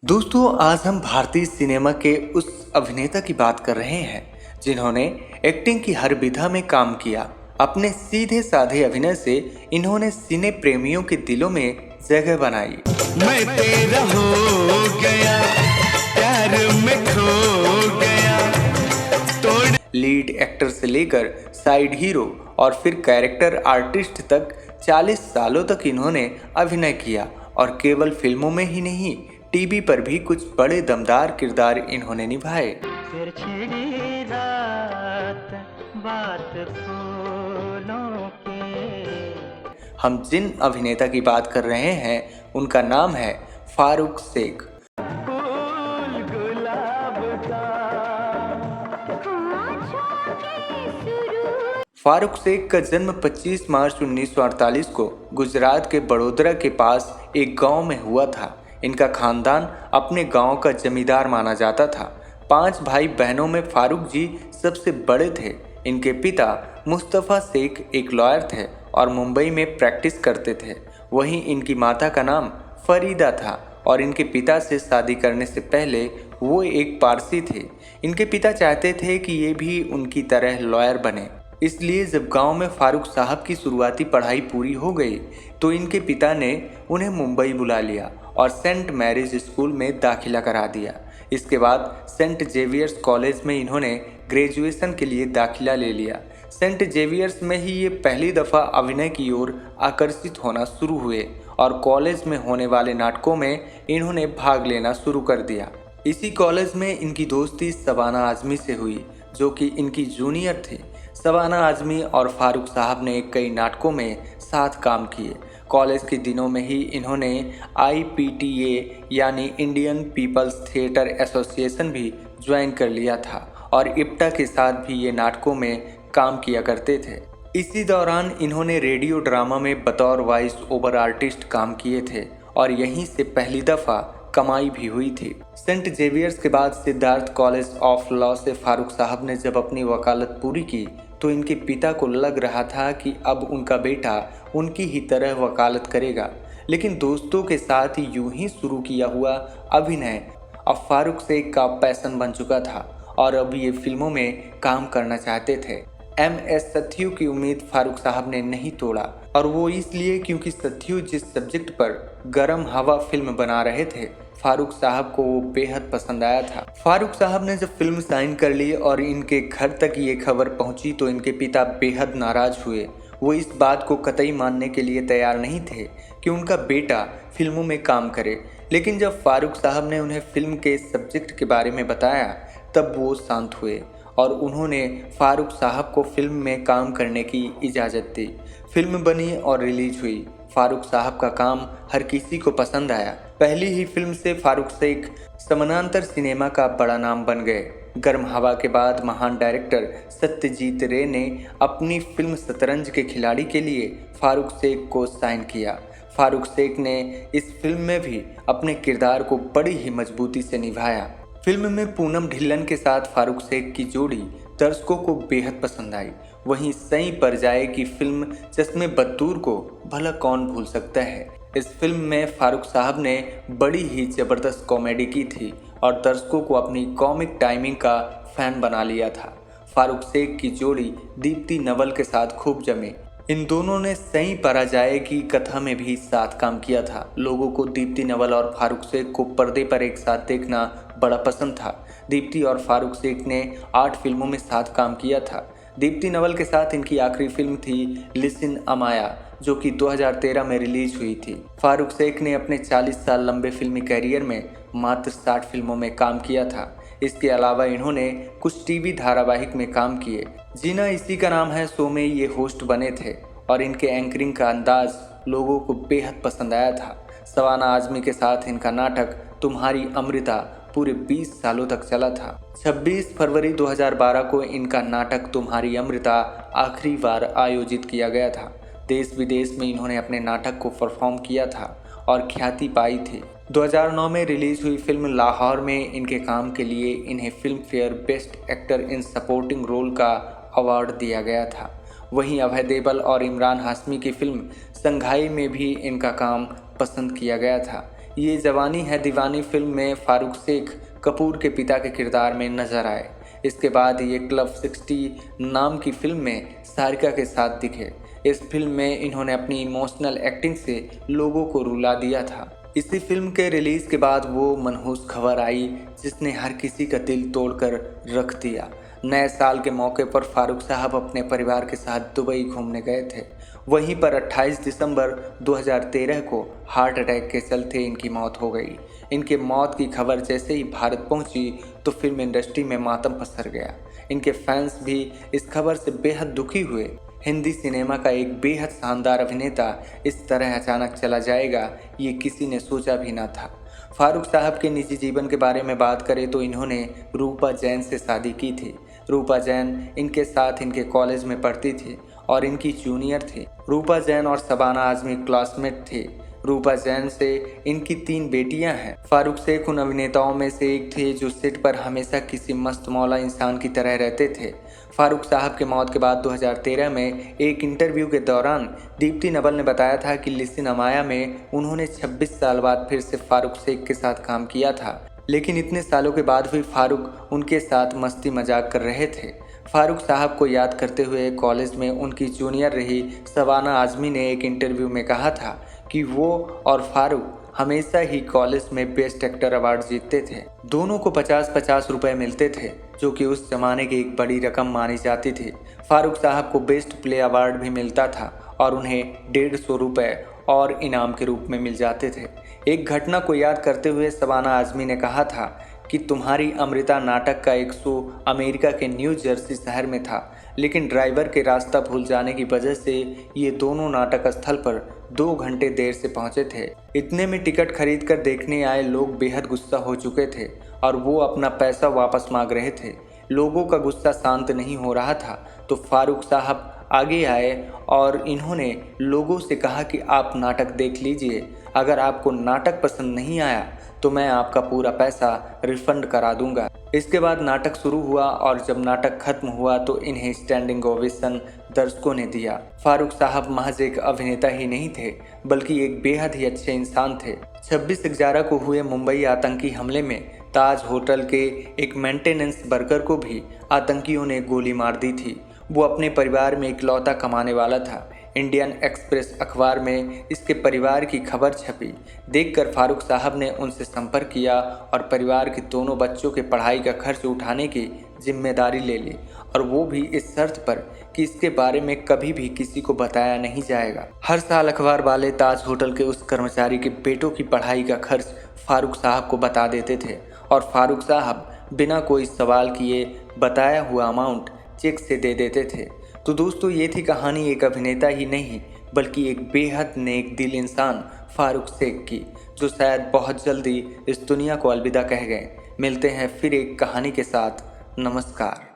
दोस्तों, आज हम भारतीय सिनेमा के उस अभिनेता की बात कर रहे हैं जिन्होंने एक्टिंग की हर विधा में काम किया। अपने सीधे साधे अभिनय से इन्होंने सिने प्रेमियों के दिलों में जगह बनाई। मैं तेरा हो गया, प्यार में खो गया, तोड़ लीड एक्टर से लेकर साइड हीरो और फिर कैरेक्टर आर्टिस्ट तक 40 सालों तक इन्होंने अभिनय किया और केवल फिल्मों में ही नहीं, टीवी पर भी कुछ बड़े दमदार किरदार इन्होंने निभाए। फिर छिड़ी रात बात फूलों की। हम जिन अभिनेता की बात कर रहे हैं उनका नाम है फारूक शेख। फूल गुलाब का फारूक शेख का जन्म 25 मार्च 1948 को गुजरात के बड़ोदरा के पास एक गांव में हुआ था। इनका खानदान अपने गांव का जमींदार माना जाता था। 5 भाई बहनों में फारूक जी सबसे बड़े थे। इनके पिता मुस्तफ़ा शेख एक लॉयर थे और मुंबई में प्रैक्टिस करते थे। वहीं इनकी माता का नाम फरीदा था और इनके पिता से शादी करने से पहले वो एक पारसी थे। इनके पिता चाहते थे कि ये भी उनकी तरह लॉयर बने। इसलिए जब गांव में फारूक साहब की शुरुआती पढ़ाई पूरी हो गई तो इनके पिता ने उन्हें मुंबई बुला लिया और सेंट मैरीज स्कूल में दाखिला करा दिया। इसके बाद सेंट जेवियर्स कॉलेज में इन्होंने ग्रेजुएशन के लिए दाखिला ले लिया। सेंट जेवियर्स में ही ये पहली दफ़ा अभिनय की ओर आकर्षित होना शुरू हुए और कॉलेज में होने वाले नाटकों में इन्होंने भाग लेना शुरू कर दिया। इसी कॉलेज में इनकी दोस्ती शबाना आजमी से हुई, जो कि इनकी जूनियर थे। शबाना आजमी और फारूक साहब ने कई नाटकों में साथ काम किए। कॉलेज के दिनों में ही इन्होंने IPTA यानी इंडियन पीपल्स थिएटर एसोसिएशन भी ज्वाइन कर लिया था और इप्टा के साथ भी ये नाटकों में काम किया करते थे। इसी दौरान इन्होंने रेडियो ड्रामा में बतौर वॉइस ओवर आर्टिस्ट काम किए थे और यहीं से पहली दफ़ा कमाई भी हुई थी। सेंट जेवियर्स के बाद सिद्धार्थ कॉलेज ऑफ लॉ से फारूक साहब ने जब अपनी वकालत पूरी की तो इनके पिता को लग रहा था कि अब उनका बेटा उनकी ही तरह वकालत करेगा। लेकिन दोस्तों के साथ यूं ही शुरू किया हुआ अभिनय अब फारूक शेख का पैशन बन चुका था और अब ये फिल्मों में काम करना चाहते थे। MS सत्यू की उम्मीद फारूक साहब ने नहीं तोड़ा और वो इसलिए क्योंकि सत्यू जिस सब्जेक्ट पर गरम हवा फिल्म बना रहे थे, फारूक साहब को वो बेहद पसंद आया था। फारूक साहब ने जब फिल्म साइन कर ली और इनके घर तक ये खबर पहुंची तो इनके पिता बेहद नाराज हुए। वो इस बात को कतई मानने के लिए तैयार नहीं थे कि उनका बेटा फिल्मों में काम करे। लेकिन जब फारूक साहब ने उन्हें फिल्म के सब्जेक्ट के बारे में बताया तब वो शांत हुए और उन्होंने फारूक साहब को फिल्म में काम करने की इजाज़त दी। फिल्म बनी और रिलीज हुई। फारूक साहब का काम हर किसी को पसंद आया। पहली ही फिल्म से फारूक शेख समानांतर सिनेमा का बड़ा नाम बन गए। गर्म हवा के बाद महान डायरेक्टर सत्यजीत रे ने अपनी फिल्म शतरंज के खिलाड़ी के लिए फारूक शेख को साइन किया। फारूक शेख ने इस फिल्म में भी अपने किरदार को बड़ी ही मजबूती से निभाया। फिल्म में पूनम ढिल्लन के साथ फारूक शेख की जोड़ी दर्शकों को बेहद पसंद आई। वहीं सई पर जाए की फिल्म चश्मे बदूर को भला कौन भूल सकता है। इस फिल्म में फारूक साहब ने बड़ी ही ज़बरदस्त कॉमेडी की थी और दर्शकों को अपनी कॉमिक टाइमिंग का फैन बना लिया था। फारूक शेख की जोड़ी दीप्ति नवल के साथ खूब जमी। इन दोनों ने सई परा जाए की कथा में भी साथ काम किया था। लोगों को दीप्ति नवल और फारूक शेख को पर्दे पर एक साथ देखना बड़ा पसंद था। दीप्ति और फारूक शेख ने 8 फिल्मों में साथ काम किया था। दीप्ति नवल के साथ इनकी आखिरी फिल्म थी लिसन अमाया, जो कि 2013 में रिलीज हुई थी। फारूक शेख ने अपने 40 साल लंबे फिल्मी कैरियर में मात्र 60 फिल्मों में काम किया था। इसके अलावा इन्होंने कुछ टीवी धारावाहिक में काम किए। जीना इसी का नाम है शो में ये होस्ट बने थे और इनके एंकरिंग का अंदाज लोगों को बेहद पसंद आया था। शबाना आजमी के साथ इनका नाटक तुम्हारी अमृता पूरे 20 सालों तक चला था। 26 फरवरी 2012 को इनका नाटक तुम्हारी अमृता आखिरी बार आयोजित किया गया था। देश विदेश में इन्होंने अपने नाटक को परफॉर्म किया था और ख्याति पाई थी। 2009 में रिलीज हुई फिल्म लाहौर में इनके काम के लिए इन्हें Filmfare best actor in supporting role का अवार्ड दिया गया था। वहीं अभय देओल और इमरान हाशमी की फिल्म संघाई में भी इनका काम पसंद किया गया था। ये जवानी है दीवानी फिल्म में फारूक शेख कपूर के पिता के किरदार में नजर आए। इसके बाद ये क्लब 60 नाम की फिल्म में सारिका के साथ दिखे। इस फिल्म में इन्होंने अपनी इमोशनल एक्टिंग से लोगों को रुला दिया था। इसी फिल्म के रिलीज के बाद वो मनहूस खबर आई जिसने हर किसी का दिल तोड़कर रख दिया। नए साल के मौके पर फारूक साहब अपने परिवार के साथ दुबई घूमने गए थे। वहीं पर 28 दिसंबर 2013 को हार्ट अटैक के चलते इनकी मौत हो गई। इनके मौत की खबर जैसे ही भारत पहुंची तो फिल्म इंडस्ट्री में मातम पसर गया। इनके फैंस भी इस खबर से बेहद दुखी हुए। हिंदी सिनेमा का एक बेहद शानदार अभिनेता इस तरह अचानक चला जाएगा, ये किसी ने सोचा भी ना था। फारूक साहब के निजी जीवन के बारे में बात करें तो इन्होंने रूपा जैन से शादी की थी। रूपा जैन इनके साथ इनके कॉलेज में पढ़ती थी और इनकी जूनियर थी। रूपा जैन और शबाना आजमी क्लासमेट थे। रूपा जैन से इनकी 3 बेटियां हैं। फारूक शेख उन अभिनेताओं में से एक थे जो सेट पर हमेशा किसी मस्त मौला इंसान की तरह रहते थे। फारूक साहब के मौत के बाद 2013 में एक इंटरव्यू के दौरान दीप्ति नवल ने बताया था कि लिसिन अमाया में उन्होंने 26 साल बाद फिर से फारूक शेख के साथ काम किया था, लेकिन इतने सालों के बाद भी फारूक उनके साथ मस्ती मजाक कर रहे थे। फारूक साहब को याद करते हुए कॉलेज में उनकी जूनियर रही शबाना आजमी ने एक इंटरव्यू में कहा था कि वो और फारूक हमेशा ही कॉलेज में बेस्ट एक्टर अवार्ड जीतते थे। दोनों को 50-50 रुपए मिलते थे, जो कि उस जमाने की एक बड़ी रकम मानी जाती थी। फारूक साहब को बेस्ट प्ले अवार्ड भी मिलता था और उन्हें 150 रुपए और इनाम के रूप में मिल जाते थे। एक घटना को याद करते हुए शबाना आजमी ने कहा था कि तुम्हारी अमृता नाटक का एक शो अमेरिका के न्यू जर्सी शहर में था, लेकिन ड्राइवर के रास्ता भूल जाने की वजह से ये दोनों नाटक स्थल पर 2 घंटे देर से पहुंचे थे। इतने में टिकट खरीद कर देखने आए लोग बेहद गुस्सा हो चुके थे और वो अपना पैसा वापस मांग रहे थे। लोगों का गुस्सा शांत नहीं हो रहा था तो फारूक साहब आगे आए और इन्होंने लोगों से कहा कि आप नाटक देख लीजिए, अगर आपको नाटक पसंद नहीं आया तो मैं आपका पूरा पैसा रिफंड करा दूंगा। इसके बाद नाटक शुरू हुआ और जब नाटक खत्म हुआ तो इन्हें स्टैंडिंग ओवेशन दर्शकों ने दिया। फारूक साहब महज एक अभिनेता ही नहीं थे बल्कि एक बेहद ही अच्छे इंसान थे। 26/11 को हुए मुंबई आतंकी हमले में ताज होटल के एक मेंटेनेंस वर्कर को भी आतंकियों ने गोली मार दी थी। वो अपने परिवार में इकलौता कमाने वाला था। इंडियन एक्सप्रेस अखबार में इसके परिवार की खबर छपी। देखकर फारूक साहब ने उनसे संपर्क किया और परिवार के दोनों बच्चों के पढ़ाई का खर्च उठाने की जिम्मेदारी ले ली, और वो भी इस शर्त पर कि इसके बारे में कभी भी किसी को बताया नहीं जाएगा। हर साल अखबार वाले ताज होटल के उस कर्मचारी के बेटों की पढ़ाई का खर्च फारूक साहब को बता देते थे और फारूक साहब बिना कोई सवाल किए बताया हुआ अमाउंट चेक से दे देते थे। तो दोस्तों, ये थी कहानी एक अभिनेता ही नहीं बल्कि एक बेहद नेक दिल इंसान फारूक शेख की, जो शायद बहुत जल्दी इस दुनिया को अलविदा कह गए। मिलते हैं फिर एक कहानी के साथ। नमस्कार।